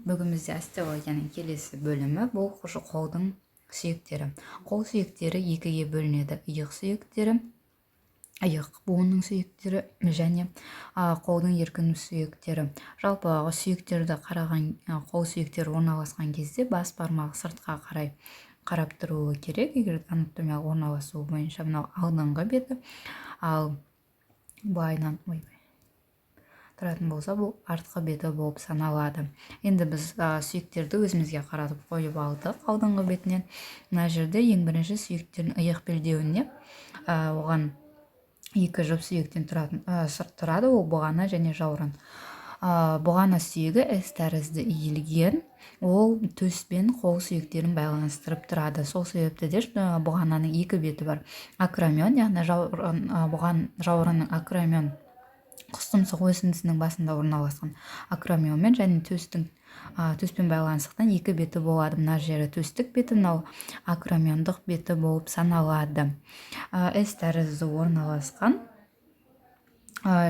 Бүгін бізде остеологияның келесі бөлімі бұл қолдың сүйектері. Қол сүйектері екіге бөлінеді: иық сүйектері, иық буынның сүйектері және қолдың еркін сүйектері. Жалпы сүйектерді қараған, қол сүйектері орналасқан кезде бас бармағы сыртқа қарай қарап тұруы керек. Егер анатомиялық орналасуы бойынша мынау алдыңғы беті, ал былайынан тұратын болса, бұл артқы беті болып саналады. Енді біз сүйектерді өзімізге қаратып қойып алдық. Алдыңғы бетінен мына жерде ең бірінші сүйектердің иық белдеуіне, оған екі жұп сүйектен тұрады, ол бұғана және жаурын. Бұғана сүйегі S тәрізді иілген, ол төс пен қол сүйектерін байланыстырып тұрады. Сол себепті де бұғананың екі беті бар: акромион, яғни жаурынның акромион құстұмсық өсіндісінің басында орналасқан акромионмен және төспен байланысқан екі беті болады. Мына жері төстік беті, мынау акромиондық беті болып саналады. S тәрізді орналасқан.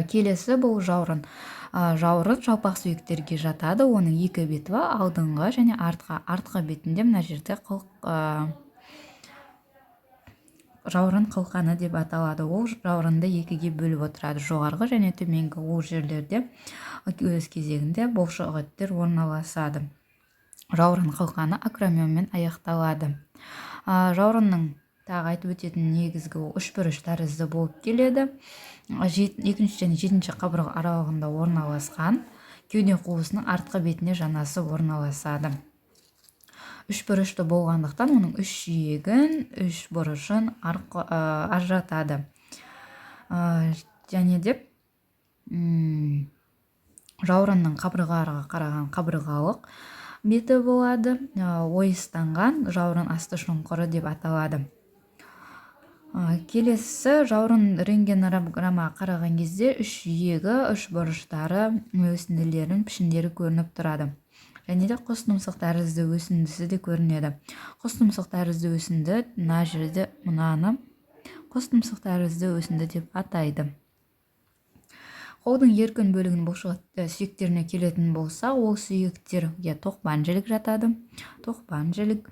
Келесі бұл жаурын. Жаурын жалпақ сүйектерге жатады. Оның екі беті бар: алдыңғы және артқы бетінде мына жерде жаурын қылқаны деп аталады. Ол жаурынды екіге бөліп отырады. Жоғарғы және төменгі ол жерлерде өз кезегінде бұлшықеттер орналасады. Жаурын қылқаны акромионмен аяқталады. Жаурынның тағы айтып өтетін негізгі ол үшбұрыш тәрізді болып келеді. Екінші және жетінші қабырға аралығында орналасқан. Кеуде қуысының артқы бетіне жанасы орналасады. Үш бұрышты болғандықтан оның үш жиегін, үш бұрышын ажыратады. Және де жаурынның қабырғаға қараған қабырғалық беті болады. Ойыстанған жаурын асты шұңқыры деп аталады. Келесі жаурын рентгенограмма қараған кезде үш жиегі, үш бұрыштары, өсінділердің пішіндері көрініп тұрады. Және де құстұмсық тәрізді өсіндісі де көрінеді. Құстұмсық тәрізді өсінді мына жерде мынаны құстұмсық тәрізді өсінді деп атайды. Қолдың еркін бөлігінің бұлшық сүйектеріне келетін болса, ол сүйектерге тоқпан жілік жатады. Тоқпан жілік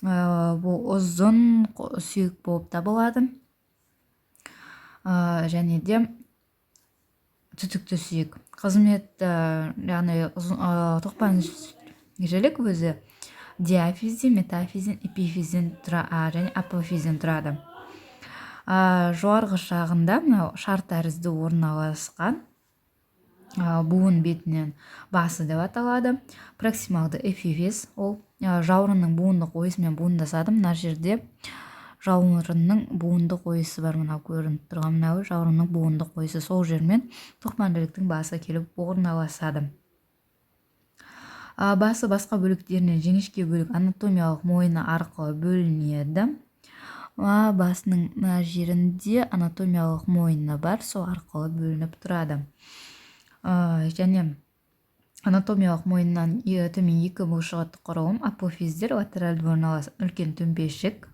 бұл ұзын сүйек болып табылады. Және де түтікті сүйек. Қызмет, яғни тоқпан жілік өзі диафизден, метафизден, эпифизден және апофизден тұрады. Жоғарғы шағында шар тәрізді орналасқан буын бетінен басы деп аталады. Проксималды эпифиз, ол жаурынның буындық ойысымен буындасады. Мына жерде жаурынның буындық ойысы бар, мынау көрініп тұрған мынау жаурынның буындық ойысы. Сол жермен тоқпан жіліктің басы келіп орналасады. Басы басқа бөліктерінен жіңішке бөлік анатомиялық мойыны арқылы бөлінеді. Басының мына жерінде анатомиялық мойыны бар, сол арқылы бөлініп тұрады. Және анатомиялық мойыннан төмен екі бұлшықетті құрылым апофиздер латеральды орналасқан үлкен төмпешік.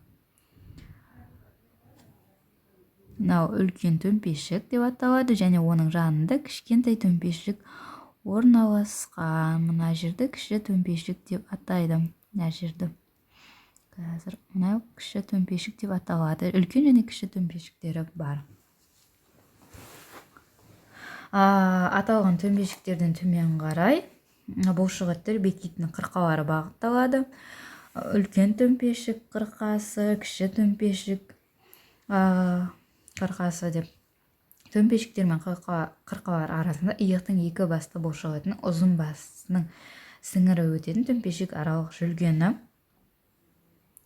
Мынау үлкен төмпешік деп аталады және оның жанында кішкентай төмпешік орналасқан. Мына жерді кіші төмпешік деп атайды. Мына жерді қазір мынау кіші төмпешік деп аталады. Үлкен және кіші төмпешіктері бар. Аталған төмпешіктерден төмен қарай бұлшықеттер бекетінің қырқалары бағытталады. Үлкен төмпешік қырқасы, кіші төмпешік қырқасы деп. Төмпешіктер мен қырқалар арасында иықтың екі басты бұлшықетінің ұзын басының сіңірі өтетін төмпешік аралық жүлгені.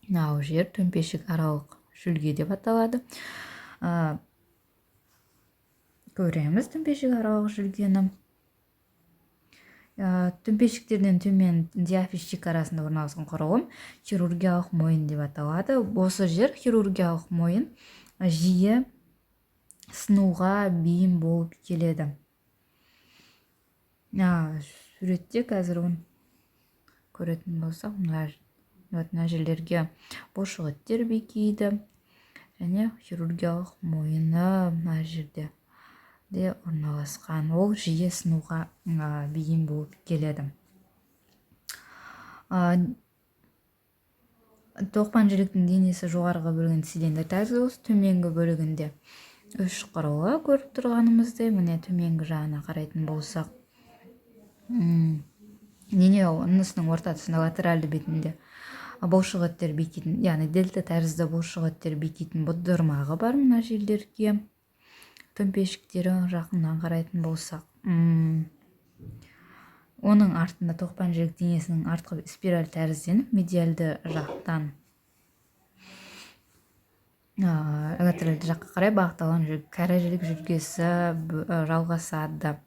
Мынау жер төмпешік аралық жүлге деп аталады. Көреміз төмпешік аралық жүлгені. Төмпешіктерден төмен диафиз шекарасында орналасқан құрылым хирургиялық мойын деп аталады. Осы жер хирургиялық мойын жиі сынуға бейім болып келеді. Суретте қазір көретін болсақ, мына жерлерге бұлшықеттер бекиді және хирургиялық мойыны мына жерде де орналасқан. Ол жиі сынуға бейім болып келеді. тоқпан жүректің денесі жоғарғы бөлігінде цилиндр тәрізді болса, төменгі бөлігінде үш құрылғы көріп тұрғанымыздай, міне төменгі жағына қарайтын болсақ, дене ынысының орта тұсында латеральды бетінде бұлшық еттер бекитін, яғни дельта тәрізді бұлшық еттер бекитін бұдырмағы бар мына жерлерге. Төмпешіктері жақыннан қарайтын болсақ, оның артында тоқпан жүрек денесінің артқы спираль тәрізденіп, медиалды жақтан латеральды жаққа қарай бағытталған кәрі жүрек жүргесі жалғасады.